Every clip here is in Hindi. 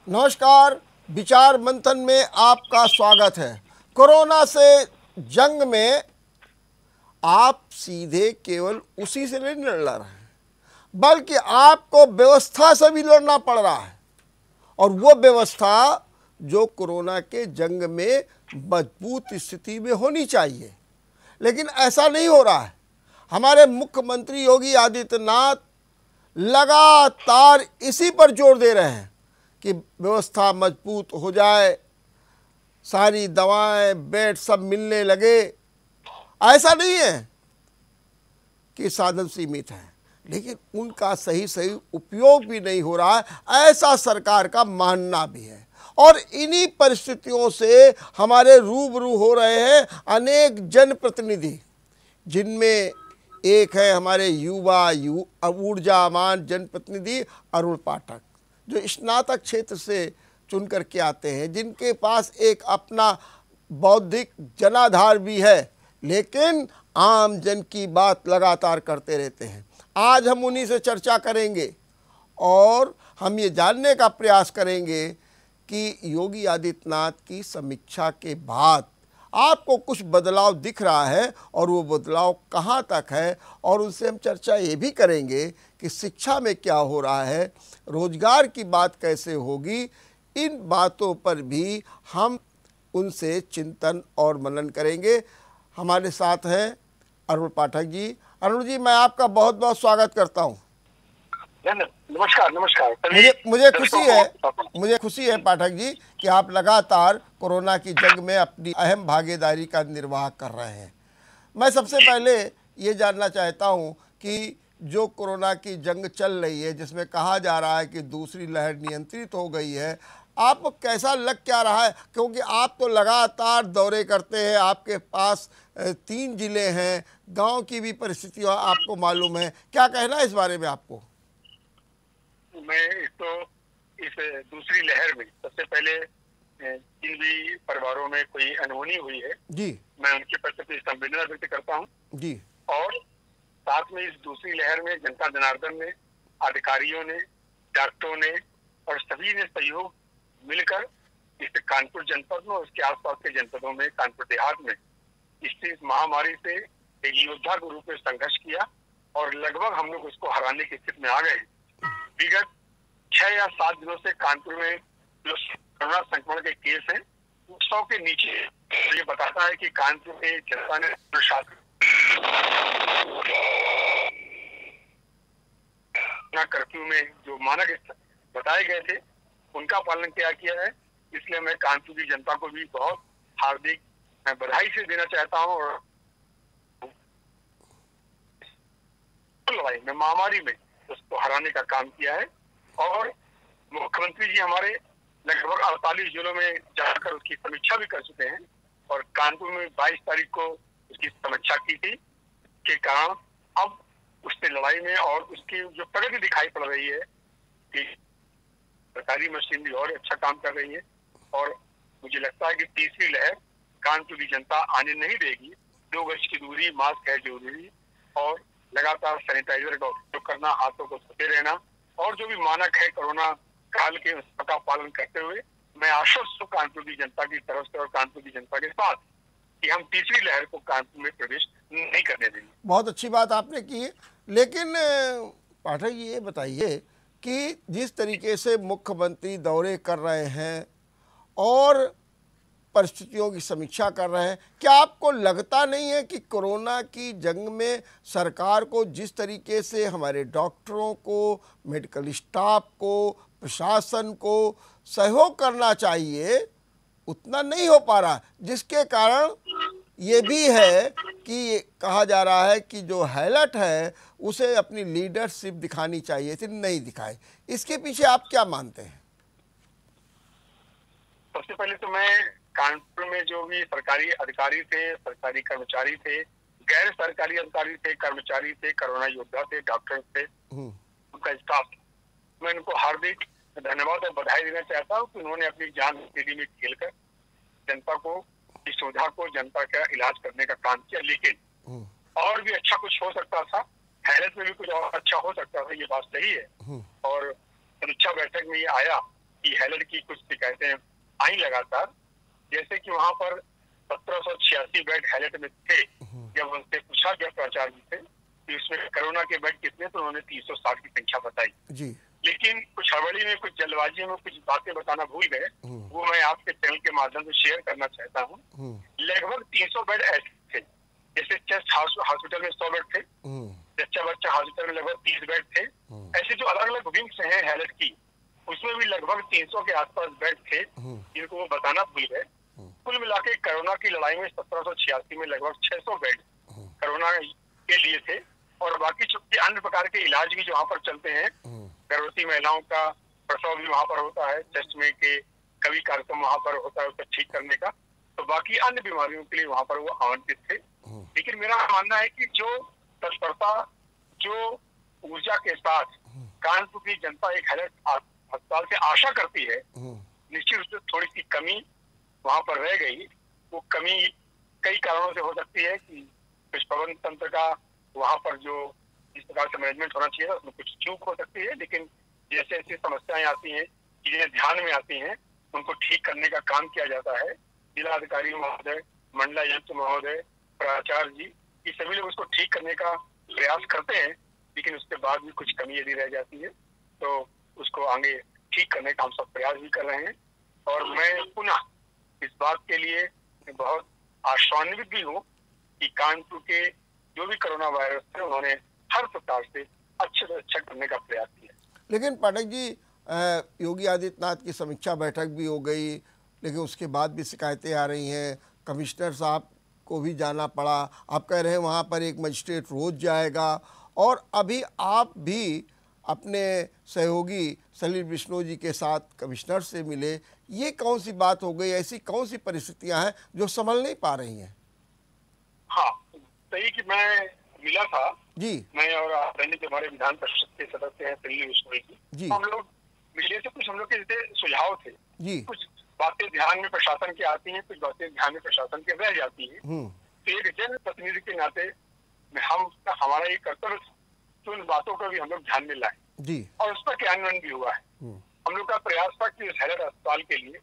नमस्कार। विचार मंथन में आपका स्वागत है। कोरोना से जंग में आप सीधे केवल उसी से नहीं लड़ रहे हैं, बल्कि आपको व्यवस्था से भी लड़ना पड़ रहा है, और वो व्यवस्था जो कोरोना के जंग में मजबूत स्थिति में होनी चाहिए, लेकिन ऐसा नहीं हो रहा है। हमारे मुख्यमंत्री योगी आदित्यनाथ लगातार इसी पर जोर दे रहे हैं कि व्यवस्था मजबूत हो जाए, सारी दवाएं बेड सब मिलने लगे। ऐसा नहीं है कि साधन सीमित हैं, लेकिन उनका सही सही उपयोग भी नहीं हो रहा है, ऐसा सरकार का मानना भी है। और इन्हीं परिस्थितियों से हमारे रूबरू हो रहे हैं अनेक जनप्रतिनिधि, जिनमें एक है हमारे युवा ऊर्जावान जनप्रतिनिधि अरुण पाठक, जो स्नातक क्षेत्र से चुन करके आते हैं, जिनके पास एक अपना बौद्धिक जनाधार भी है, लेकिन आम जन की बात लगातार करते रहते हैं। आज हम उन्हीं से चर्चा करेंगे और हम ये जानने का प्रयास करेंगे कि योगी आदित्यनाथ की समीक्षा के बाद आपको कुछ बदलाव दिख रहा है और वो बदलाव कहाँ तक है, और उनसे हम चर्चा ये भी करेंगे कि शिक्षा में क्या हो रहा है, रोजगार की बात कैसे होगी। इन बातों पर भी हम उनसे चिंतन और मनन करेंगे। हमारे साथ हैं अरुण पाठक जी। अरुण जी, मैं आपका बहुत बहुत स्वागत करता हूँ। नमस्कार नमस्कार। मुझे खुशी है पाठक जी कि आप लगातार कोरोना की जंग में अपनी अहम भागीदारी का निर्वाह कर रहे हैं। मैं सबसे पहले ये जानना चाहता हूँ कि जो कोरोना की जंग चल रही है, जिसमें कहा जा रहा है कि दूसरी लहर नियंत्रित हो गई है, आपको कैसा लग क्या रहा है? क्योंकि आप तो लगातार दौरे करते हैं, आपके पास 3 जिले हैं, गांव की भी परिस्थिति आपको मालूम है। क्या कहना है इस बारे में आपको? मैं तो इस दूसरी लहर में सबसे पहले जिन भी परिवारों में कोई अनहोनी हुई है जी, मैं उनके प्रति संवेदना व्यक्त करता हूँ जी। और साथ में इस दूसरी लहर में जनता जनार्दन ने, अधिकारियों ने, डॉक्टरों ने और सभी ने सहयोग मिलकर इस कानपुर जनपद में और उसके आसपास के जनपदों में, कानपुर देहात में इस महामारी से एक योद्धा के रूप में संघर्ष किया और लगभग हम लोग उसको हराने की स्थिति में आ गए। विगत 6 या 7 दिनों से कानपुर में जो कोरोना संक्रमण के केस हैं 100 के नीचे, ये बताता है कि कानपुर में जनता ने प्रशासन कर्फ्यू में जो मानक बताए गए थे उनका पालन किया है। इसलिए मैं कानपुर की जनता को भी बहुत हार्दिक बधाई से देना चाहता हूँ और लड़ाई में, महामारी में उसको हराने का काम किया है। और मुख्यमंत्री जी हमारे लगभग 48 जिलों में जाकर उसकी समीक्षा भी कर चुके हैं और कानपुर में 22 तारीख को उसकी समीक्षा की थी, के कारण अब उससे लड़ाई में और उसकी जो प्रगति दिखाई पड़ रही है कि सरकारी मशीनरी और अच्छा काम कर रही है। और मुझे लगता है कि तीसरी लहर कानपुर की जनता आने नहीं देगी। 2 गज की दूरी, मास्क है जरूरी और लगातार सैनिटाइजर का उपयोग करना, हाथों को धोते रहना और जो भी मानक है कोरोना काल के उसका पालन करते हुए मैं आश्वस्त हूँ कानपुर की जनता की तरफ से और कानपुर की जनता के साथ कि हम तीसरी लहर को कानपुर में प्रवेश नहीं करने देंगे। बहुत अच्छी बात आपने की, लेकिन पाठक जी ये बताइए कि जिस तरीके से मुख्यमंत्री दौरे कर रहे हैं और परिस्थितियों की समीक्षा कर रहे हैं, क्या आपको लगता नहीं है कि कोरोना की जंग में सरकार को जिस तरीके से हमारे डॉक्टरों को, मेडिकल स्टाफ को, प्रशासन को सहयोग करना चाहिए उतना नहीं हो पा रहा, जिसके कारण ये भी है कि कहा जा रहा है कि जो हाईलाइट है उसे अपनी लीडरशिप दिखानी चाहिए थी, नहीं दिखाई। इसके पीछे आप क्या मानते हैं? सबसे पहले तो मैं कानपुर में जो भी सरकारी अधिकारी थे, सरकारी कर्मचारी थे, गैर सरकारी अधिकारी थे, कर्मचारी थे, कोरोना योद्धा थे, डॉक्टर थे, उनका स्टाफ, मैं उनको हार्दिक धन्यवाद और बधाई देना चाहता हूँ कि उन्होंने अपनी जान हथेली में खेलकर जनता को, इस सुविधा को, जनता का इलाज करने का काम किया। लेकिन और भी अच्छा कुछ हो सकता था, हैरत में भी कुछ और अच्छा हो सकता था, ये बात सही है। और समीक्षा बैठक में ये आया कि हैलट की कुछ शिकायतें आई लगातार, जैसे कि वहां पर 1786 बेड हैलट में थे। जब उनसे पूछा गया प्राचार्य से कि उसमें कोरोना के बेड कितने, तो उन्होंने 360 की संख्या बताई जी। लेकिन कुछ हड़बड़ी में, कुछ जल्दबाजी में कुछ बातें बताना भूल गए। वो मैं आपके चैनल के माध्यम से शेयर करना चाहता हूँ। लगभग 300 बेड ऐसे थे, जैसे चेस्ट हॉस्पिटल में 100 बेड थे, जच्चा बच्चा हॉस्पिटल में लगभग 30 बेड थे। ऐसे जो अलग अलग विंग्स हैं हैलट की, उसमें भी लगभग 300 के आसपास बेड थे, जिनको वो बताना भूल गए। कुल मिला के कोरोना की लड़ाई में 1786 में लगभग 600 बेड कोरोना के लिए थे, और बाकी चूंकि अन्य प्रकार के इलाज भी जो वहाँ पर चलते हैं, गर्भवती महिलाओं का प्रसव भी वहाँ पर होता है, चेस्ट में के कभी कार्यक्रम वहाँ पर होता है उसको ठीक करने का, तो बाकी अन्य बीमारियों के लिए वहाँ पर वो आमंत्रित थे। लेकिन मेरा मानना है कि जो तत्परता, जो ऊर्जा के साथ कानपुर की जनता एक हैलट अस्पताल से आशा करती है, निश्चित रूप से थोड़ी सी कमी वहाँ पर रह गई। वो कमी कई कारणों से हो सकती है कि कुछ प्रबंध तंत्र का वहाँ पर जो जिस प्रकार से मैनेजमेंट होना चाहिए उसमें कुछ चूक हो सकती है, लेकिन जैसे ऐसी समस्याएं आती हैं, चीजें ध्यान में आती हैं, उनको ठीक करने का काम किया जाता है। जिलाधिकारी महोदय, मंडलायुक्त महोदय, प्राचार्य जी, ये सभी लोग उसको ठीक करने का प्रयास करते हैं, लेकिन उसके बाद भी कुछ कमी यदि रह जाती है तो उसको आगे ठीक करने का हम सब प्रयास भी कर रहे हैं। और मैं पुनः इस बात के लिए बहुत आशान्वित भी हूँ कि कानपुर के जो भी कोरोना वायरस थे, उन्होंने हर प्रकार से अच्छे से अच्छा करने का प्रयास किया। लेकिन पाठक जी, योगी आदित्यनाथ की समीक्षा बैठक भी हो गई, लेकिन उसके बाद भी शिकायतें आ रही हैं। कमिश्नर साहब को भी जाना पड़ा। आप कह रहे हैं वहाँ पर एक मजिस्ट्रेट रोज जाएगा, और अभी आप भी अपने सहयोगी सलील बिश्नोई जी के साथ कमिश्नर से मिले। ये कौन सी बात हो गई? ऐसी कौन सी परिस्थितियां हैं जो संभल नहीं पा रही हैं? हाँ, सही कि मैं मिला था जी। मैं और जो हमारे विधान परिषद के सदस्य हैं सलील बिश्नोई जी, हम लोग मिले थे। कुछ हम लोग के जैसे सुझाव थे जी। कुछ बातें ध्यान में प्रशासन की आती हैं, कुछ बातें ध्यान में प्रशासन के रह जाती हैं। तो एक जन प्रतिनिधि के नाते हम हमारा ये कर्तव्य तो उन बातों को भी हम लोग ध्यान में लाए जी, और उस पर क्रियान्वयन भी हुआ है। हम लोग का प्रयास था कि इस हैलट अस्पताल के लिए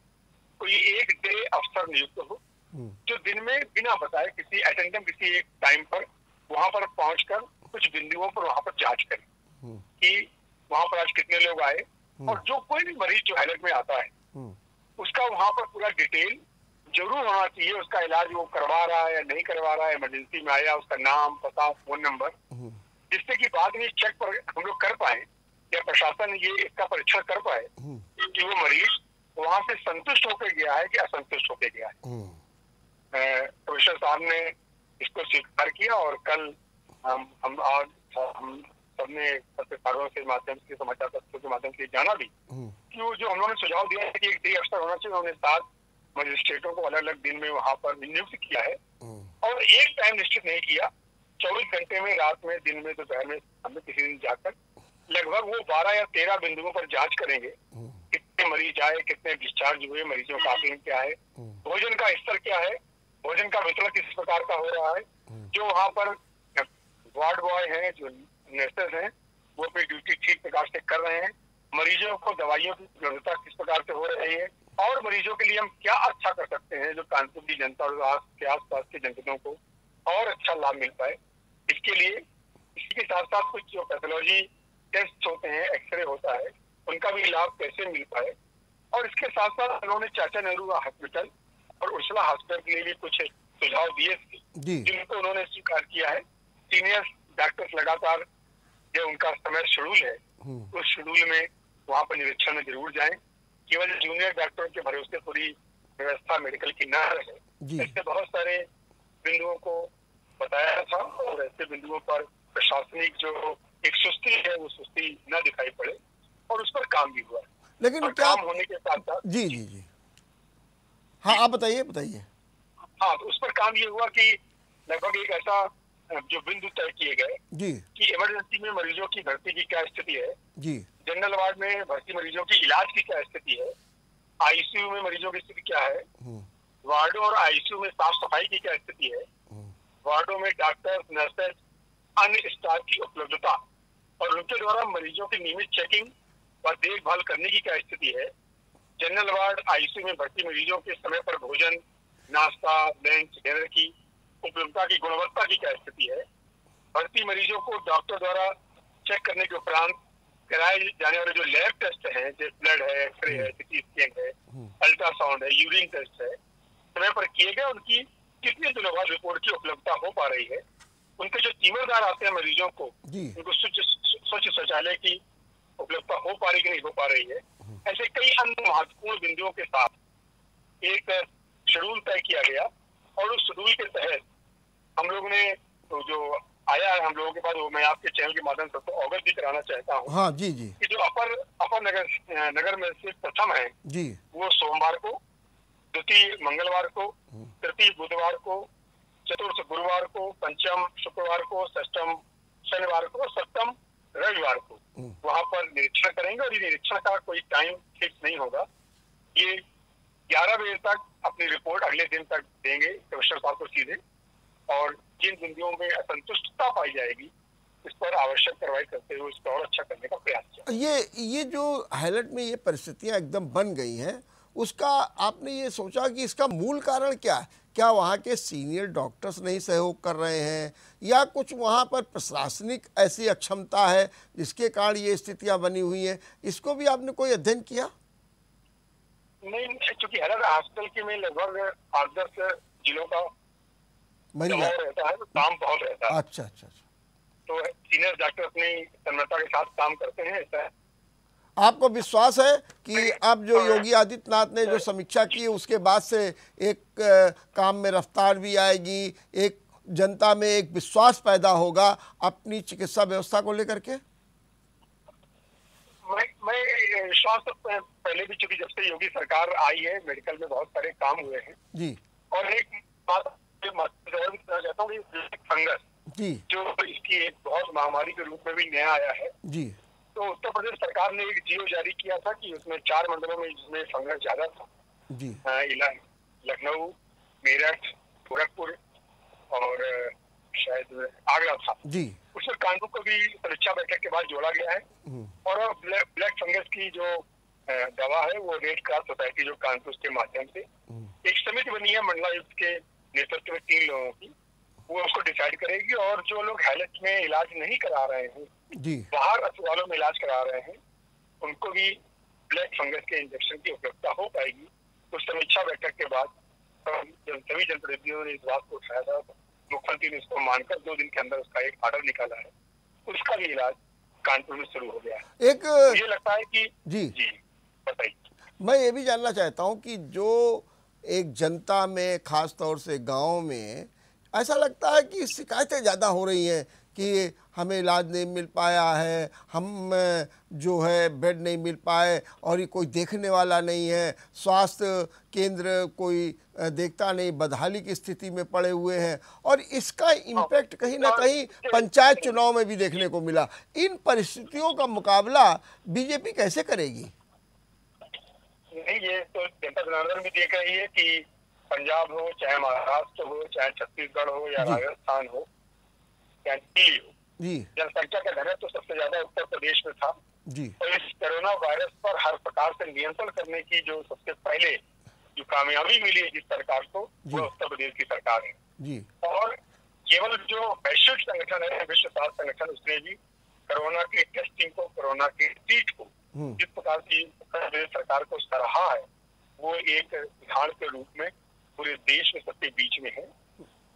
कोई एक डे अफसर नियुक्त हो, जो दिन में बिना बताए किसी अटेंडेंट किसी एक टाइम पर वहां पर पहुंचकर कुछ बिंदुओं पर वहां पर जांच करे कि वहां पर आज कितने लोग आए, और जो कोई भी मरीज जो हैलट में आता है उसका वहां पर पूरा डिटेल जरूर होना चाहिए। उसका इलाज वो करवा रहा है या नहीं करवा रहा है, इमरजेंसी में आया, उसका नाम, पता, फोन नंबर, जिससे कि बाद में चेक पर हम लोग कर पाए या प्रशासन ये इसका परीक्षण कर पाए कि वो मरीज वहां से संतुष्ट होकर गया है कि असंतुष्ट होकर गया है। कमिश्नर साहब ने इसको स्वीकार किया, और कल हम सबने पत्रकारों के माध्यम से, समाचार पत्रों के माध्यम से जाना भी कि वो जो हम लोगों ने सुझाव दिया है कि एक डे अफसर होना चाहिए, उन्होंने 7 मजिस्ट्रेटों को अलग अलग दिन में वहां पर नियुक्त किया है, और एक टाइम निश्चित नहीं किया। 24 घंटे में, रात में, दिन में, दोपहर में, हमने किसी दिन जाकर लगभग वो 12 या 13 बिंदुओं पर जांच करेंगे, कितने मरीज आए, कितने डिस्चार्ज हुए, मरीजों का आकलन क्या है, भोजन का स्तर क्या है, भोजन का वितरण किस प्रकार का हो रहा है, जो वहाँ पर वार्ड बॉय हैं, जो नर्सेस हैं, वो अपनी ड्यूटी ठीक प्रकार से कर रहे हैं, मरीजों को दवाइयों की उपलब्धता किस प्रकार से हो रही है, और मरीजों के लिए हम क्या अच्छा कर सकते हैं जो कानपुर की जनता और आस पास के जनपदों को और अच्छा लाभ मिल पाए। इसके लिए इसी के साथ साथ कुछ जो पैथोलॉजी टेस्ट होते हैं, एक्सरे होता है, उनका भी लाभ कैसे मिल पाए। और इसके साथ साथ उन्होंने चाचा नेहरू हॉस्पिटल और उर्सला हॉस्पिटल के लिए भी कुछ सुझाव दिए थे, जिनको उन्होंने स्वीकार किया है। सीनियर डॉक्टर्स लगातार जो उनका समय शेड्यूल है, उस शेड्यूल में वहाँ पर निरीक्षण में जरूर जाएं। केवल जूनियर डॉक्टरों के भरोसे पूरी व्यवस्था मेडिकल की न रहे। ऐसे बहुत सारे बिंदुओं को बताया था, और ऐसे बिंदुओं पर प्रशासनिक जो एक सुस्ती है वो सुस्ती न दिखाई पड़े, और उस पर काम भी हुआ। लेकिन क्या काम होने के साथ साथ जी हाँ, आप बताइए। हाँ, तो उस पर काम ये हुआ कि लगभग एक ऐसा जो बिंदु तय किए गए जी कि इमरजेंसी में मरीजों की भर्ती की क्या स्थिति है जी, जनरल वार्ड में भर्ती मरीजों की इलाज की क्या स्थिति है, आईसीयू में मरीजों की स्थिति क्या है, वार्डों और आईसीयू में साफ सफाई की क्या स्थिति है, वार्डों में डॉक्टर्स, नर्सेज, अन्य स्टाफ की उपलब्धता और उनके द्वारा मरीजों की नियमित चेकिंग व देखभाल करने की क्या स्थिति है, जनरल वार्ड आईसीयू में भर्ती मरीजों के समय पर भोजन, नाश्ता, लंच, डिनर की उपलब्धता की गुणवत्ता की क्या स्थिति है। भर्ती मरीजों को डॉक्टर द्वारा चेक करने के उपरांत कराए जाने वाले जो लैब टेस्ट हैं, जैसे ब्लड है, एक्सरे है, सीटी स्कैन है, अल्ट्रासाउंड है, यूरिन टेस्ट है, समय पर किए गए, उनकी कितने दिनों बाद रिपोर्ट की उपलब्धता हो पा रही है। उनके जो तीमरदार आते हैं मरीजों को, उनको स्वच्छ शौचालय की उपलब्धता हो पा रही कि नहीं हो पा रही है। ऐसे कई अन्य महत्वपूर्ण बिंदुओं के साथ एक शेड्यूल तय किया गया और उस शेड्यूल के तहत हम लोग ने जो आया है हम लोगों के पास, वो मैं आपके चैनल के माध्यम से तो अवगत भी कराना चाहता हूँ। हाँ जी जी। कि जो अपर नगर में से प्रथम है जी, वो सोमवार को, द्वितीय मंगलवार को, तृतीय बुधवार को, चतुर्थ गुरुवार को, पंचम शुक्रवार को, षष्टम शनिवार को, सप्तम रविवार को वहां पर निरीक्षण करेंगे। और ये निरीक्षण का कोई टाइम फिक्स नहीं होगा। ये 11 बजे तक अपनी रिपोर्ट अगले दिन तक देंगे कमिश्नर साहब को सीधे, और जिन बिंदुओं में असंतुष्टता पाई जाएगी इस पर आवश्यक कार्रवाई करते हुए इसको और अच्छा करने का प्रयास किया। ये जो हाईलाइट में ये परिस्थितियां एकदम बन गई हैं, उसका आपने ये सोचा कि इसका मूल कारण क्या है? क्या वहाँ के सीनियर डॉक्टर्स नहीं सहयोग कर रहे हैं, या कुछ वहाँ पर प्रशासनिक ऐसी अक्षमता है जिसके कारण ये स्थितियां बनी हुई हैं? इसको भी आपने कोई अध्ययन किया? नहीं, चूंकि हर हॉस्पिटल के में लगभग 8-10 जिलों का महिला रहता है, तो काम बहुत रहता है। अच्छा अच्छा अच्छा। तो सीनियर डॉक्टर अपनी तन्मयता के साथ काम करते हैं। ऐसा आपको विश्वास है कि अब जो योगी आदित्यनाथ ने जो समीक्षा की उसके बाद से एक काम में रफ्तार भी आएगी, एक जनता में एक विश्वास पैदा होगा अपनी चिकित्सा व्यवस्था को लेकर के? मैं विश्वास तो पहले भी, चूंकि जब से योगी सरकार आई है मेडिकल में बहुत सारे काम हुए हैं जी। और एक बात चाहता हूँ, फंगस जी जो इसकी एक बहुत महामारी के रूप में भी नया आया है जी। तो उत्तर प्रदेश सरकार ने एक जियो जारी किया था कि उसमें 4 मंडलों में जिसमें फंगस ज्यादा था जी, लखनऊ, मेरठ, गोरखपुर और शायद आगरा था जी। उसमें कानपुर को भी समीक्षा बैठक के बाद जोड़ा गया है। और ब्लैक फंगस की जो दवा है वो रेड क्रॉस सोसाइटी जो कानपुर के माध्यम से एक समिति बनी है मंडलायुक्त के नेतृत्व में 3 लोगों की, वो उसको डिसाइड करेगी। और जो लोग हेल्थ में इलाज नहीं करा रहे हैं जी, बाहर अस्पतालों में इलाज करा रहे हैं, उनको भी ब्लैक फंगस के इंजेक्शन की उपलब्धता हो पाएगी। तो समीक्षा बैठक के बाद सभी जनप्रतिनिधियों ने इस बात को उठाया था, मुख्यमंत्री ने इसको मानकर 2 दिन के अंदर उसका एक ऑर्डर निकाला है, उसका भी इलाज कानपुर में शुरू हो गया है। एक ये लगता है कि जी बताइए। मैं ये भी जानना चाहता हूँ कि जो एक जनता में खास तौर से गाँव में ऐसा लगता है कि शिकायतें ज़्यादा हो रही हैं कि हमें इलाज नहीं मिल पाया है, हम जो है बेड नहीं मिल पाए, और ये कोई देखने वाला नहीं है, स्वास्थ्य केंद्र कोई देखता नहीं, बदहाली की स्थिति में पड़े हुए हैं, और इसका इम्पैक्ट कहीं ना कहीं पंचायत चुनाव में भी देखने को मिला। इन परिस्थितियों का मुकाबला बीजेपी कैसे करेगी? नहीं, ये तो जनता जनार्दन भी देख रही है कि पंजाब हो, चाहे महाराष्ट्र हो, चाहे छत्तीसगढ़ हो या राजस्थान हो, चाहे दिल्ली हो, जी, जनसंख्या का घनत्व तो सबसे ज्यादा उत्तर प्रदेश में था जी। और इस कोरोना वायरस पर हर प्रकार से नियंत्रण करने की जो सबसे पहले जो कामयाबी मिली है जिस सरकार को, वो उत्तर प्रदेश की सरकार है जी। और केवल जो वैश्विक संगठन है विश्व स्वास्थ्य संगठन, उसने भी कोरोना के टेस्टिंग को, कोरोना के ट्रीट को जिस प्रकार की उत्तर प्रदेश सरकार को सराहा है, वो एक उदाहरण के रूप में पूरे देश में सबसे बीच में है।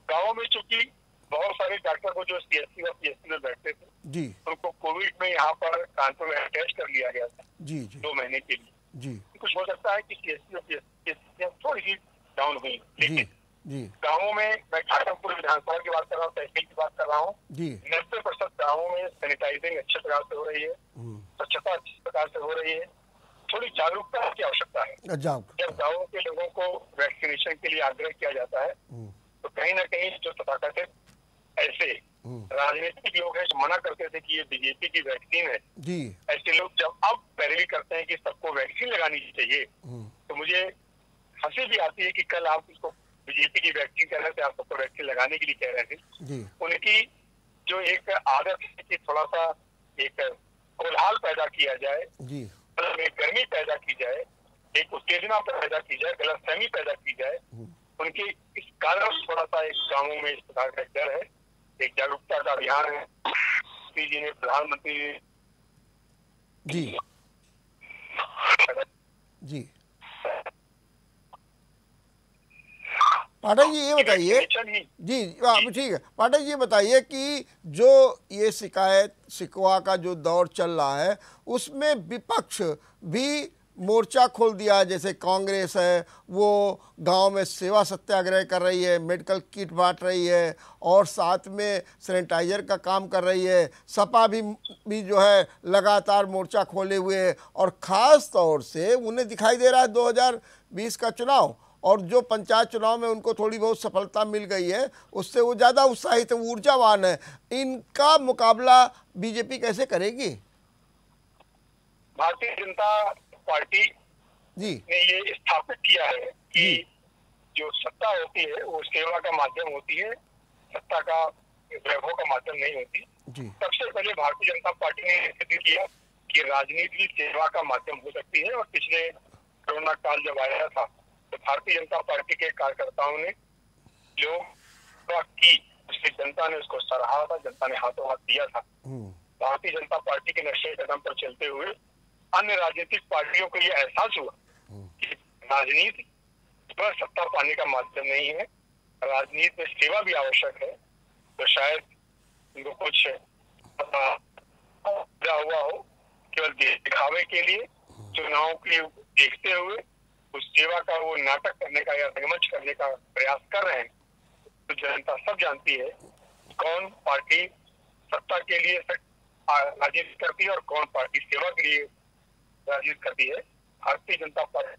गाँव में चूंकि बहुत सारे डॉक्टर को जो सीएससी और पीएससी में बैठते थे जी, उनको कोविड में यहाँ पर कानपुर में अटैच कर लिया गया था जी जी 2 महीने के लिए जी कुछ हो सकता है कि सीएससी और पीएससी थोड़ी सी डाउन हुई, जी लेकिन जी गाँवों में मैं ठाकुरपुर विधानसभा की बात कर रहा हूँ, तहसील की बात कर रहा हूँ, जी 90% गाँवों में सैनिटाइजिंग अच्छे प्रकार से हो रही है, स्वच्छता अच्छी प्रकार से हो रही है। थोड़ी जागरूकता की आवश्यकता है। जब गाँवों के लोगों को वैक्सीनेशन के लिए आग्रह किया जाता है तो कहीं ना कहीं जो तथाकथित ऐसे राजनीतिक लोग हैं जो मना करते थे कि ये बीजेपी की वैक्सीन है जी, ऐसे लोग जब अब पैरवी करते हैं कि सबको वैक्सीन लगानी चाहिए तो मुझे हंसी भी आती है कि कल आप इसको बीजेपी की वैक्सीन कह रहे थे, आप सबको वैक्सीन लगाने के लिए कह रहे थे। उनकी जो एक आदत है कि थोड़ा सा एक कोलाहल पैदा किया जाए, में गर्मी पैदा की जाए, एक उत्तेजना पैदा की जाए, गलतफहमी पैदा की जाए, उनके इस कारण थोड़ा सा एक गांवों में इस प्रकार का डर है। एक जागरूकता का अभियान है। मोदी जी ने, प्रधानमंत्री जी जी पाठक जी ये बताइए, जी ठीक है पाठक जी ये बताइए कि जो ये शिकवा का जो दौर चल रहा है उसमें विपक्ष भी मोर्चा खोल दिया है। जैसे कांग्रेस है वो गांव में सेवा सत्याग्रह कर रही है, मेडिकल किट बांट रही है और साथ में सैनिटाइजर का काम कर रही है। सपा भी जो है लगातार मोर्चा खोले हुए है और ख़ास तौर से उन्हें दिखाई दे रहा है 2020 का चुनाव और जो पंचायत चुनाव में उनको थोड़ी बहुत सफलता मिल गई है उससे वो ज़्यादा उत्साहित है, ऊर्जावान है। इनका मुकाबला बीजेपी कैसे करेगी? भारतीय जनता पार्टी जी ने ये स्थापित किया है कि जो सत्ता होती है वो सेवा का माध्यम होती है, सत्ता का वैभव का माध्यम नहीं होती। सबसे पहले भारतीय जनता पार्टी ने सिद्ध किया कि राजनीति भी सेवा का माध्यम हो सकती है। और पिछले कोरोना काल जब आया था तो भारतीय जनता पार्टी के कार्यकर्ताओं ने जो की उससे जनता ने उसको सराहा था, जनता ने हाथों हाथ दिया था। भारतीय जनता पार्टी के नक्शे कदम पर चलते हुए अन्य राजनीतिक पार्टियों को यह एहसास हुआ कि राजनीति पर सत्ता पाने का माध्यम नहीं है, राजनीति में सेवा भी आवश्यक है। तो शायद इनको कुछ पता हुआ हो, केवल दिखावे के लिए चुनाव के देखते हुए उस सेवा का वो नाटक करने का या रंगमंच करने का प्रयास कर रहे हैं। तो जनता सब जानती है कौन पार्टी सत्ता के लिए राजनीति करती है और कौन पार्टी सेवा के लिए राजनीति करती है। भारतीय जनता पार्टी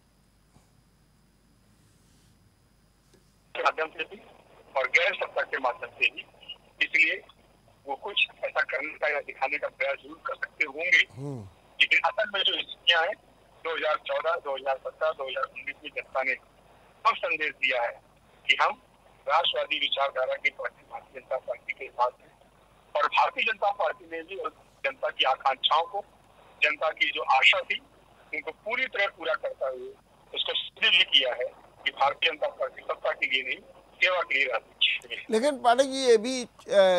के माध्यम से भी और गैर सत्ता के माध्यम से भी, इसलिए वो कुछ ऐसा करने का या दिखाने का प्रयास जरूर कर सकते होंगे। लेकिन असल में जो स्थितियां हैं 2014, 2017, 2019 में जनता ने अब संदेश दिया है कि हम राष्ट्रवादी विचारधारा की पार्टी भारतीय जनता पार्टी के साथ हैं। और भारतीय जनता पार्टी ने भी जनता की आकांक्षाओं को, जनता की जो आशा थी उनको पूरी तरह पूरा करता हुए उसको सिद्ध भी किया है कि भारतीय जनता पार्टी सत्ता के लिए नहीं सेवा के लिए राजनीति। लेकिन पाठक जी ये भी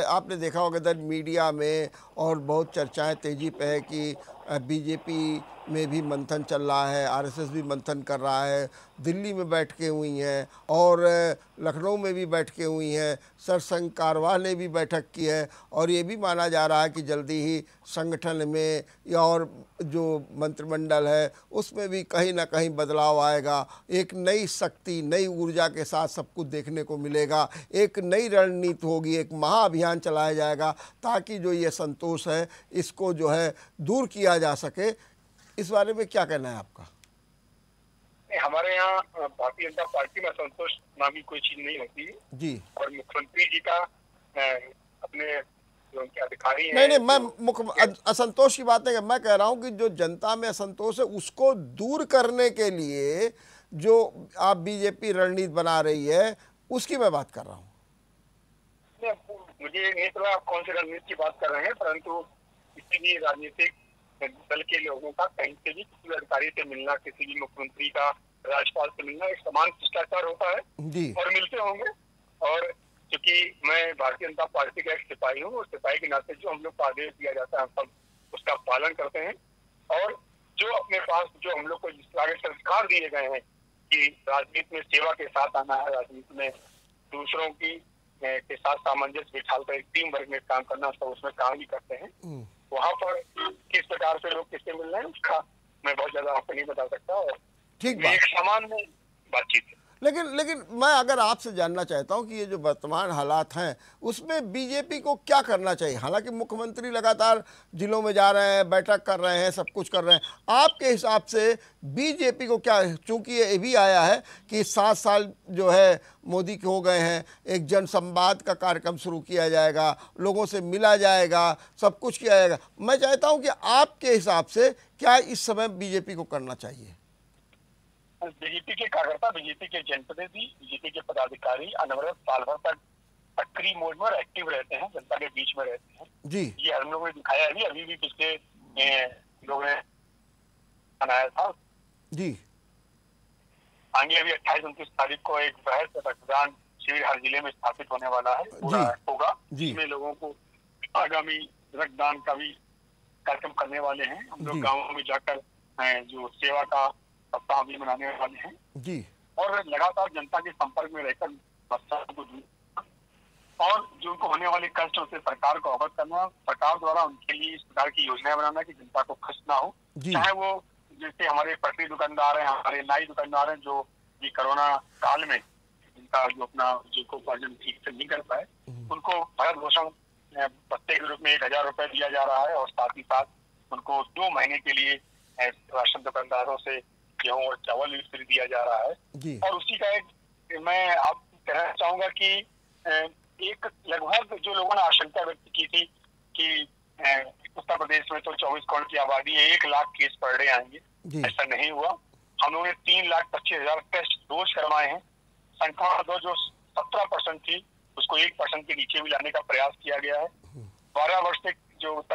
आपने देखा होगा इधर मीडिया में और बहुत चर्चाएं तेजी पे है कि बीजेपी में भी मंथन चल रहा है, आरएसएस भी मंथन कर रहा है, दिल्ली में बैठकें हुई हैं और लखनऊ में भी बैठकें हुई हैं, सरसंघ कारवां ने भी बैठक की है और ये भी माना जा रहा है कि जल्दी ही संगठन में या और जो मंत्रिमंडल है उसमें भी कहीं ना कहीं बदलाव आएगा। एक नई शक्ति, नई ऊर्जा के साथ सब कुछ देखने को मिलेगा, एक नई रणनीति होगी, एक महाअभियान चलाया जाएगा ताकि जो ये असंतोष है इसको जो है दूर किया जा सके। इस बारे में क्या कहना है आपका? हमारे यहाँ भारतीय जनता पार्टी में असंतोष नामी कोई चीज नहीं होती है जी। और मुख्यमंत्री जी का अपने जो उनके अधिकारी नहीं नहीं, मैं असंतोष की बात नहीं, मैं कह रहा हूँ कि जो जनता में असंतोष है उसको दूर करने के लिए जो आप बीजेपी रणनीति बना रही है उसकी मैं बात कर रहा हूँ। मुझे नहीं पता आप कौन सी रणनीति की बात कर रहे हैं, परंतु किसी भी राजनीतिक दल के लोगों का कहीं से भी किसी अधिकारी से मिलना, किसी भी मुख्यमंत्री का राज्यपाल से मिलना एक समान शिष्टाचार होता है जी। और मिलते होंगे। और क्योंकि मैं भारतीय जनता पार्टी का एक सिपाही हूँ और सिपाही के नाते जो हम लोग को आदेश दिया जाता है हम सब उसका पालन करते हैं। और जो अपने पास जो हम लोग को जिस तरह के संस्कार दिए गए हैं कि राजनीति में सेवा के साथ आना है, राजनीति में दूसरों की के साथ सामंजस्य बिठाकर एक टीम वर्क में काम करना, सब उसमें काम भी करते हैं। वहाँ पर किस प्रकार से लोग किससे मिल रहे हैं उसका मैं बहुत ज्यादा आपको नहीं बता सकता और ठीक एक समान में बातचीत है। लेकिन मैं अगर आपसे जानना चाहता हूं कि ये जो वर्तमान हालात हैं उसमें बीजेपी को क्या करना चाहिए। हालांकि मुख्यमंत्री लगातार जिलों में जा रहे हैं, बैठक कर रहे हैं, सब कुछ कर रहे हैं, आपके हिसाब से बीजेपी को क्या, चूंकि ये भी आया है कि 7 साल जो है मोदी के हो गए हैं, एक जनसंवाद का कार्यक्रम शुरू किया जाएगा, लोगों से मिला जाएगा, सब कुछ किया जाएगा। मैं चाहता हूँ कि आपके हिसाब से क्या इस समय बीजेपी को करना चाहिए? बीजेपी के कार्यकर्ता, बीजेपी के जनप्रतिनिधि, बीजेपी के पदाधिकारी अनवरत साल भर तक सक्रिय मोड में एक्टिव रहते हैं, जनता के बीच में रहते हैं जी। ये हम लोगों ने दिखाया भी, अभी भी पिछले लोगों ने बनाया था जी। आगे अभी 28-29 तारीख को एक बृहद रक्तदान शिविर हर जिले में स्थापित होने वाला है, पूरा होगा, जिसमें लोगों को आगामी रक्तदान का भी कार्यक्रम करने वाले हैं। हम लोग गाँवों में जाकर जो सेवा का सप्ताह भी मनाने वाले हैं जी, और लगातार जनता के संपर्क में रहकर समस्याओं को दूर और जो उनको होने वाले कष्ट से सरकार को अवगत करना, सरकार द्वारा उनके लिए इस प्रकार की योजनाएं बनाना कि जनता को कष्ट ना हो। चाहे वो जैसे हमारे पटरी दुकानदार हैं, हमारे नाई दुकानदार हैं, जो ये कोरोना काल में जिनका जो अपना जीविकोपार्जन ठीक से नहीं कर पाए, उनको भरण पोषण भत्ते के रूप में 1000 रुपए दिया जा रहा है और साथ ही साथ उनको 2 महीने के लिए राशन दुकानदारों से गेहूं और चावल भी फ्री दिया जा रहा है। और उसी का एक मैं आप कहना चाहूंगा कि एक लगभग जो लोगों ने आशंका व्यक्त की थी कि उत्तर प्रदेश में तो 24 करोड़ की आबादी है, 1 लाख केस पर डे आएंगे, ऐसा नहीं हुआ। हम लोगों ने 3,25,000 टेस्ट रोज करवाए हैं। संक्रमण दर जो 17% थी उसको 1% के नीचे भी लाने का प्रयास किया गया है। 12 वर्ष तक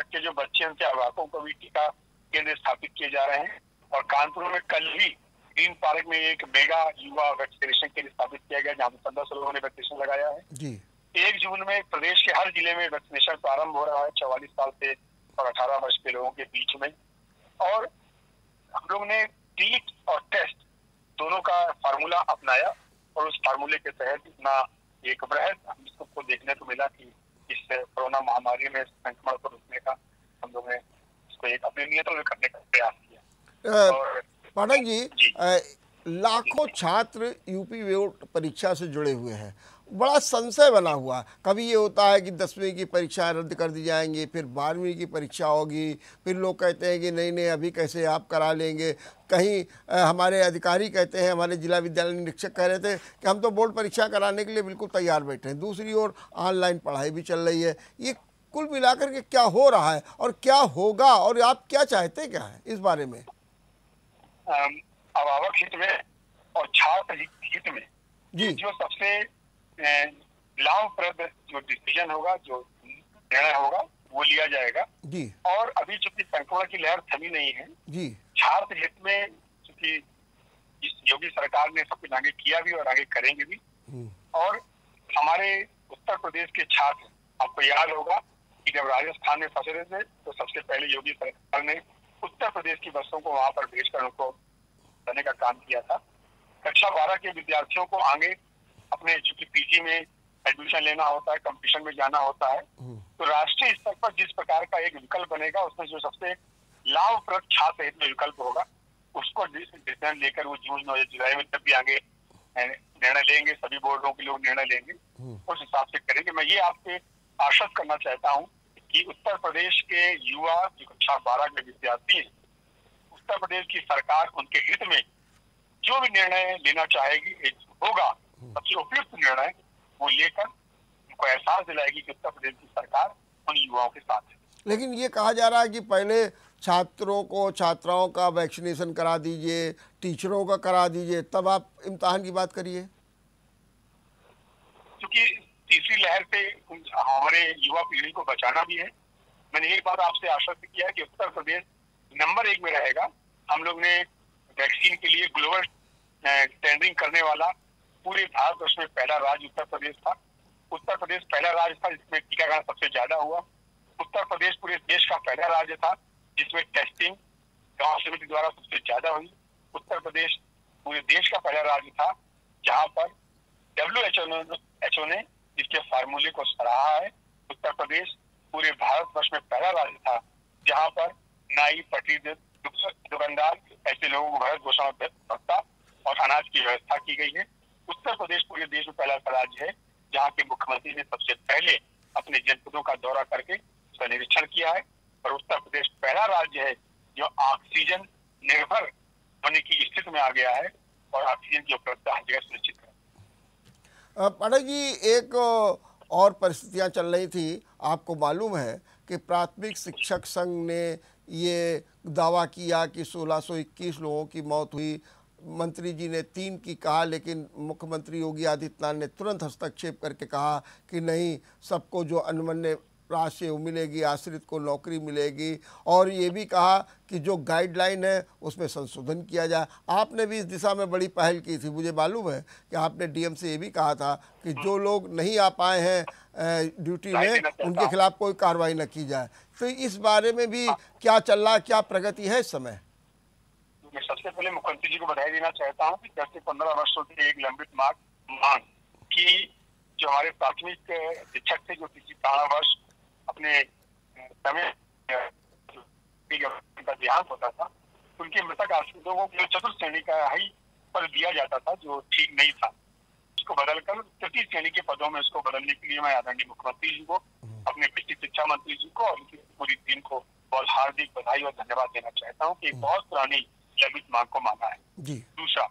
के जो बच्चे उनके अभिभावकों को भी टीका केंद्र स्थापित किए जा रहे हैं और कानपुर में कल ही ग्रीन पार्क में एक मेगा युवा वैक्सीनेशन केंद्र स्थापित किया गया, जहाँ 1500 लोगों ने वैक्सीनेशन लगाया है। 1 जून में प्रदेश के हर जिले में वैक्सीनेशन प्रारंभ हो रहा है 44 साल से और 18 वर्ष के लोगों के बीच में। और हम लोग ने ट्रीट और टेस्ट दोनों का फार्मूला अपनाया और उस फार्मूले के तहत इतना एक बृहद हम इसको देखने को मिला कि इस कोरोना महामारी में संक्रमण को रोकने का हम लोग ने इसको एक अपने नियंत्रण में करने का प्रयास किया। और पाठक जी, लाखों छात्र यूपी बोर्ड परीक्षा से जुड़े हुए हैं, बड़ा संशय बना हुआ। कभी ये होता है कि 10वीं की परीक्षा रद्द कर दी जाएंगी, फिर 12वीं की परीक्षा होगी, फिर लोग कहते हैं कि नहीं नहीं अभी कैसे आप करा लेंगे। कहीं हमारे अधिकारी कहते हैं, हमारे जिला विद्यालय निरीक्षक कह रहे थे कि हम तो बोर्ड परीक्षा कराने के लिए बिल्कुल तैयार बैठे हैं। दूसरी ओर ऑनलाइन पढ़ाई भी चल रही है। ये कुल मिलाकर के क्या हो रहा है और क्या होगा और आप क्या चाहते क्या है इस बारे में? अभिभावक हित में और छात्र हित में जी, जो सबसे लाभप्रद जो डिसीजन होगा, जो निर्णय होगा, वो लिया जाएगा जी। और अभी चूंकि संक्रमण की लहर थमी नहीं है जी, छात्र हित में, चूंकि इस योगी सरकार ने सब कुछ आगे किया भी और आगे करेंगे भी। और हमारे उत्तर प्रदेश के छात्र, आपको याद होगा कि जब राजस्थान में फंसे रहे थे तो सबसे पहले योगी सरकार ने उत्तर प्रदेश की बसों को वहां पर भेजकर उनको करने का काम किया था। कक्षा 12 के विद्यार्थियों को आगे अपने चूंकि पीजी में एडमिशन लेना होता है, कंपटीशन में जाना होता है, तो राष्ट्रीय स्तर पर जिस प्रकार का एक विकल्प बनेगा उसमें जो सबसे लाभप्रद छात्र हित में विकल्प होगा उसको डिसीजन लेकर वो जून 9 जुलाई में जब भी आगे निर्णय लेंगे, सभी बोर्डों के लोग निर्णय लेंगे, उस हिसाब से करेंगे। मैं ये आपसे आश्वस्त करना चाहता हूँ कि उत्तर प्रदेश के युवा जो कक्षा 12 के विद्यार्थी हैं, उत्तर प्रदेश की सरकार उनके हित में जो भी निर्णय लेना चाहेगी होगा, सबसे उपयुक्त निर्णय वो लेकर उनको एहसास दिलाएगी कि उत्तर प्रदेश की सरकार उन युवाओं के साथ है। लेकिन ये कहा जा रहा है कि पहले छात्रों को, छात्राओं का वैक्सीनेशन करा दीजिए, टीचरों का करा दीजिए, तब आप इम्तिहान की बात करिए। क्योंकि तीसरी लहर से हमारे युवा पीढ़ी को बचाना भी है। मैंने एक बात आपसे आश्वस्त किया है कि उत्तर प्रदेश नंबर 1 में रहेगा। हम लोग ने वैक्सीन के लिए ग्लोबल टेंडरिंग करने वाला पूरे भारतवर्ष में पहला राज्य उत्तर प्रदेश था। उत्तर प्रदेश पहला राज्य था जिसमें टीकाकरण सबसे ज्यादा हुआ। उत्तर प्रदेश पूरे देश का पहला राज्य था जिसमें टेस्टिंग गांव समिति द्वारा सबसे ज्यादा हुई। उत्तर प्रदेश पूरे देश का पहला राज्य था जहां पर WHO ने इसके फार्मूले को सराहा है। उत्तर प्रदेश पूरे भारतवर्ष में पहला राज्य था जहां पर नाई, पटरी दुकानदार ऐसे लोगों को भरण पोषण भत्ता और अनाज की व्यवस्था की गई है। उत्तर प्रदेश पूरे देश में पहला राज्य है जहाँ के मुख्यमंत्री ने सबसे पहले अपने जनपदों का दौरा करके उसका निरीक्षण किया है और उत्तर प्रदेश पहला राज्य है जो ऑक्सीजन निर्भर होने की स्थिति में आ गया है और ऑक्सीजन की उपलब्धता हर जगह सुनिश्चित है। पाठक जी, एक और परिस्थितियां चल रही थी, आपको मालूम है कि प्राथमिक शिक्षक संघ ने ये दावा किया कि 1621 लोगों की मौत हुई। मंत्री जी ने 3 की कहा, लेकिन मुख्यमंत्री योगी आदित्यनाथ ने तुरंत हस्तक्षेप करके कहा कि नहीं, सबको जो अनुमन्य राशि वो मिलेगी, आश्रित को नौकरी मिलेगी, और ये भी कहा कि जो गाइडलाइन है उसमें संशोधन किया जाए। आपने भी इस दिशा में बड़ी पहल की थी, मुझे मालूम है कि आपने डीएम से ये भी कहा था कि जो लोग नहीं आ पाए हैं ड्यूटी में उनके खिलाफ कोई कार्रवाई न की जाए। तो इस बारे में भी क्या चल रहा है, क्या प्रगति है इस समय? मैं सबसे पहले मुख्यमंत्री जी को बधाई देना चाहता हूँ कि 10 से 15 वर्षों की एक लंबित मांग की जो हमारे प्राथमिक शिक्षक थे, जो किसी कारणवश अपने समय का देहांत होता था, उनके मृतक आश्रितों को जो चतुर्थ श्रेणी का ही पद दिया जाता था, जो ठीक नहीं था, उसको बदलकर तृतीय श्रेणी के पदों में उसको बदलने के लिए मैं आदरणीय मुख्यमंत्री जी को, अपने कृषि शिक्षा मंत्री जी को और उनकी पूरी टीम को बहुत हार्दिक बधाई और धन्यवाद देना चाहता हूँ कि एक बहुत पुरानी लंबित मांग को माना है। दूसरा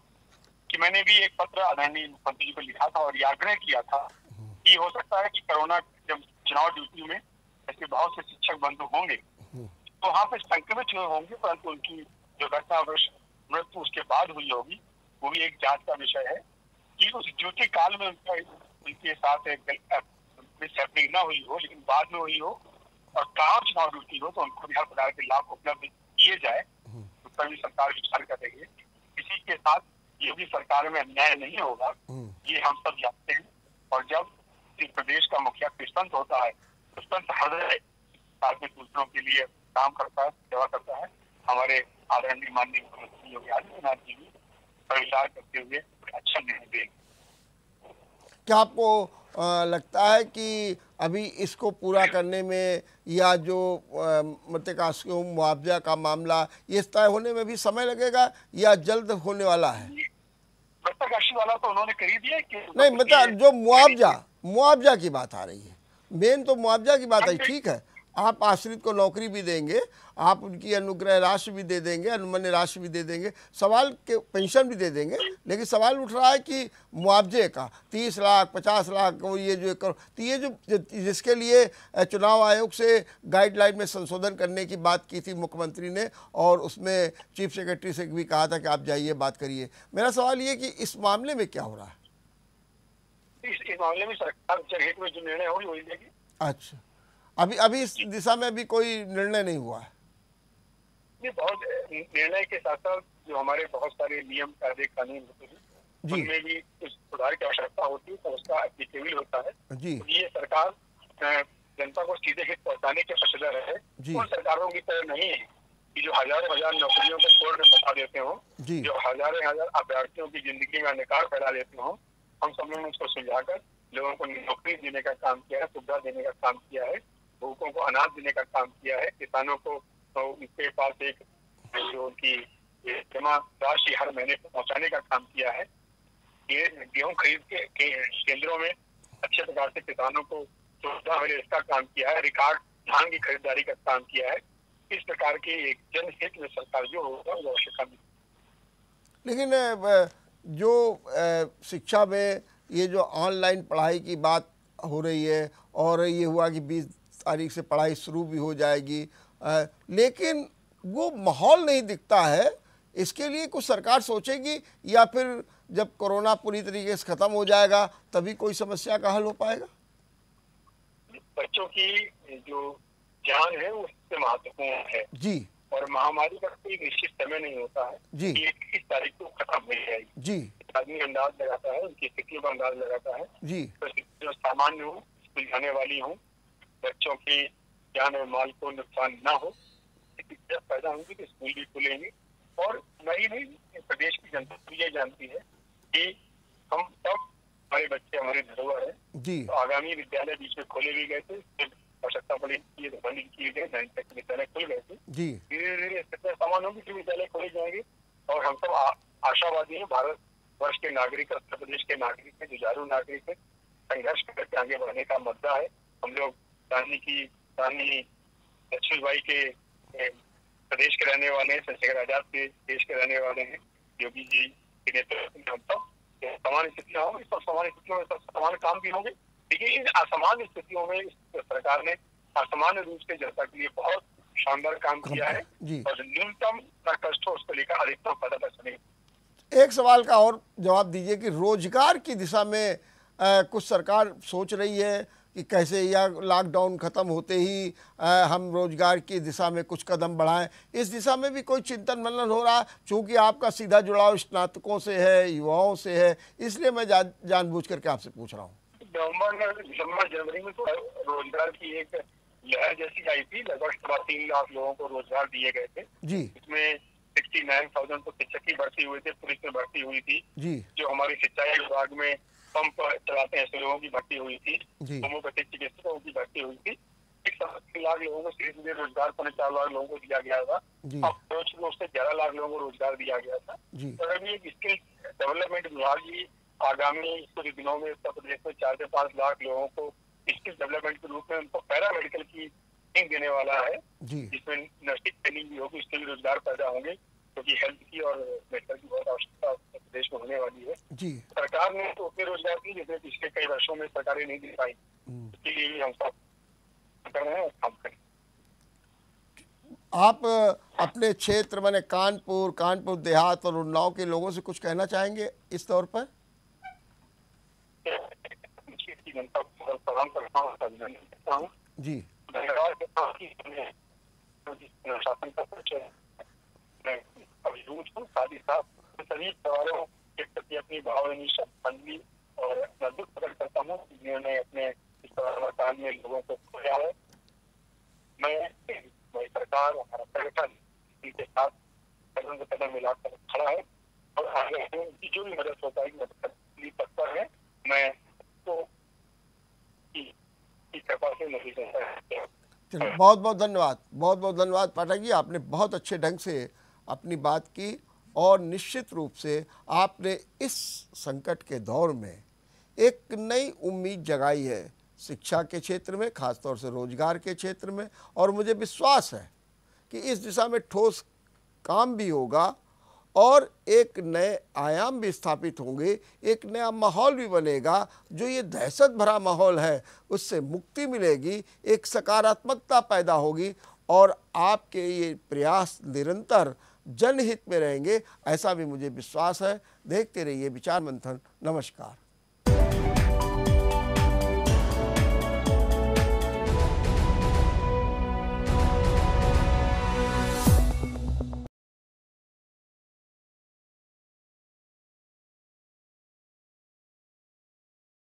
कि मैंने भी एक पत्र आदरणीय मुख्यमंत्री जी को लिखा था और ये आग्रह किया था कि हो सकता है कि कोरोना जब चुनाव ड्यूटी में ऐसे बहुत से शिक्षक बंधु होंगे तो वहाँ पे संक्रमित हुए होंगे, परंतु उनकी जो घटनावश मृत्यु उसके बाद हुई होगी, वो भी एक जांच का विषय है कि उस ड्यूटी काल में उनके साथ मिसहैपनिंग न हुई हो, लेकिन बाद में हुई हो और काम चुनाव ड्यूटी हो तो उनको भी हर प्रकार के लाभ उपलब्ध किए जाए, उस पर भी सरकार विचार करेगी। किसी के साथ योगी सरकार में अन्याय नहीं होगा, ये हम सब जानते हैं। और जब इस प्रदेश का मुखिया कृष्णवंत होता है, कृष्णवंत हृदय में दूसरों के लिए काम करता है, सेवा करता है, हमारे आदरणीय माननीय मुख्यमंत्री योगी आदित्यनाथ जी भी पर विचार करते हुए अच्छा निर्णय देंगे। क्या आपको लगता है कि अभी इसको पूरा करने में या जो मृतकाश्रियों मुआवजा का मामला ये तय होने में भी समय लगेगा या जल्द होने वाला है? मृतकाश्री वाला तो उन्होंने कर ही दिया कि नहीं, मतलब जो मुआवजा की बात आ रही है, मेन तो मुआवजा की बात है। ठीक है, आप आश्रित को नौकरी भी देंगे, आप उनकी अनुग्रह राशि भी दे देंगे, अनुमन्य राशि भी दे देंगे, सवाल के पेंशन भी दे देंगे, लेकिन सवाल उठ रहा है कि मुआवजे का 30 लाख 50 लाख ये जो तो ये जो जिसके लिए चुनाव आयोग से गाइडलाइन में संशोधन करने की बात की थी मुख्यमंत्री ने, और उसमें चीफ सेक्रेटरी से भी कहा था कि आप जाइए बात करिए। मेरा सवाल ये कि इस मामले में क्या हो रहा है? इस मामले में सरकार जनहित में जो निर्णय होगी वही देगी। अच्छा, अभी इस दिशा में भी कोई निर्णय नहीं हुआ है? ये बहुत निर्णय के साथ साथ जो हमारे बहुत सारे नियम कायदे कानून होते हैं उनमें भी कुछ सुधार की आवश्यकता होती है, तो उसका एप्लीकेबल होता है जी। तो ये सरकार जनता को सीधे हित पहुंचाने के पक्षधर है, उन सरकारों की तरह नहीं है कि जो हजारों हजार नौकरियों को कोर्ट में फंसा देते हो, जो हजारों हजार अभ्यर्थियों की जिंदगी में अनिकार फैला देते हो। हम सब लोगों ने उसको सुलझाकर लोगों को नौकरी देने का काम किया है, सुविधा देने का काम किया है, भूखों को अनाज देने का काम किया है, किसानों को तो उनके पास एक जो उनकी जमा राशि हर महीने पहुंचाने का काम किया है। ये गेहूं खरीद के केंद्रों में अच्छे प्रकार से किसानों को सुविधा मिले इसका काम किया है, रिकॉर्ड धान की खरीदारी का काम किया है। इस प्रकार की एक जनहित में सरकार जो होगा वो अवश्य काम। लेकिन जो शिक्षा में ये जो ऑनलाइन पढ़ाई की बात हो रही है और ये हुआ कि 20 तारीख से पढ़ाई शुरू भी हो जाएगी, लेकिन वो माहौल नहीं दिखता है। इसके लिए कुछ सरकार सोचेगी या फिर जब कोरोना पूरी तरीके से खत्म हो जाएगा तभी कोई समस्या का हल हो पाएगा? बच्चों की जो जान है वो सबसे महत्वपूर्ण है जी, और महामारी का कोई निश्चित समय नहीं होता है जी। 21 तारीख को खत्म हो जाएगी जी। आदमी अंदाज लगाता है, उनकी स्थितियों का अंदाज लगाता है जी। तो जो सामान्य हो, स्कूल जाने वाली हो, बच्चों की जान और माल को नुकसान न हो, पैदा होंगी तो स्कूल भी खुलेंगे। और नहीं प्रदेश की जनता ये जानती है कि हम सब हमारे बच्चे हमारी धरोहर है जी। तो आगामी विद्यालय बीच में खोले भी गए थे, आवश्यकता पड़ी तो बंद किए गए, 9 तक विद्यालय खुल गए थे जी। धीरे धीरे स्थितियां समान होंगी तो विद्यालय खोले जाएंगे और हम सब आशावादी हैं। भारत वर्ष के नागरिक, उत्तर प्रदेश के नागरिक है, जुझारू नागरिक है, संघर्ष करके आगे बढ़ने का मुद्दा है। हम लोग रानी लक्ष्मीबाई के प्रदेश के रहने वाले हैं, चंद्रशेखर आजाद के देश के रहने वाले हैं, योगी जी के नेतृत्व में हम सब समान स्थितियां होंगी, सब समान स्थितियों में सब समान काम भी होंगे। लेकिन इन असामान्य स्थितियों में सरकार ने असामान्य रूप से जनता के लिए बहुत शानदार काम किया है और न्यूनतम कष्ट हो उसको लेकर अधिकतम फायदा बचने। एक सवाल का और जवाब दीजिए कि रोजगार की दिशा में कुछ सरकार सोच रही है कि कैसे या लॉकडाउन ख़त्म होते ही हम रोज़गार की दिशा में कुछ कदम बढ़ाएं, इस दिशा में भी कोई चिंतन मनन हो रहा? चूँकि आपका सीधा जुड़ाव स्नातकों से है, युवाओं से है, इसलिए मैं जानबूझ करके आपसे पूछ रहा हूँ। दिसंबर जनवरी में तो रोजगार की एक लहर जैसी आई थी, लगभग 3.25 लाख लोगों को रोजगार दिए गए थे जी। इसमें 69,000 तो शिक्षक की भर्ती हुई थी, पुलिस में भर्ती हुई थी जी। जो हमारी सिंचाई विभाग में पंप चलाते हैं ऐसे लोगों की भर्ती हुई थी, होम्योपैथिक चिकित्सकों की भर्ती हुई थी। 3 लाख लोगों को सीधे सीधे रोजगार 4 लाख लोगों को दिया गया था। अब रोज से 11 लाख लोगों को रोजगार दिया गया था। और अभी एक स्किल डेवलपमेंट विभाग ही आगामी कुछ दिनों में उत्तर प्रदेश में 4 से 5 लाख लोगों को स्किल डेवलपमेंट के रूप में उनको पैरामेडिकल की ट्रेनिंग देने वाला है, जिसमें नर्सिंग ट्रेनिंग भी होगी, इससे भी रोजगार पैदा होंगे, क्योंकि हेल्थ की और मेडिकल की बहुत आवश्यकता उत्तर प्रदेश में होने वाली है। सरकार ने तो उतने रोजगार दिए जितने पिछले कई वर्षों में सरकारें नहीं दे पाई, इसके लिए भी हम सब कर रहे हैं और काम करें। आप अपने क्षेत्र माने कानपुर देहात और उन्नाव के लोगों से कुछ कहना चाहेंगे इस तौर पर? जनता को प्रणाम करता हूँ, अभिनंदन करता हूँ, धन्यवाद देता हूँ कि शासन का परिचय मैं अभिरूप हूँ। साथ ही साथ सभी परिवारों के प्रति अपनी भावनात्मक श्रद्धांजलि और दुख प्रकट करता हूँ जिन्होंने अपने इस काल में लोगों को खोया है। मैं सरकार हमारा संगठन इनके साथ कदम से कदम मिलाकर खड़ा है और आगे उनकी जो भी मदद हो पाएगी मदद करने तत्पर है। मैं तो चलिए, बहुत बहुत धन्यवाद पाठक जी, आपने बहुत अच्छे ढंग से अपनी बात की और निश्चित रूप से आपने इस संकट के दौर में एक नई उम्मीद जगाई है शिक्षा के क्षेत्र में, खासतौर से रोजगार के क्षेत्र में, और मुझे विश्वास है कि इस दिशा में ठोस काम भी होगा और एक नए आयाम भी स्थापित होंगे, एक नया माहौल भी बनेगा। जो ये दहशत भरा माहौल है उससे मुक्ति मिलेगी, एक सकारात्मकता पैदा होगी और आपके ये प्रयास निरंतर जनहित में रहेंगे, ऐसा भी मुझे विश्वास है। देखते रहिए विचार मंथन। नमस्कार।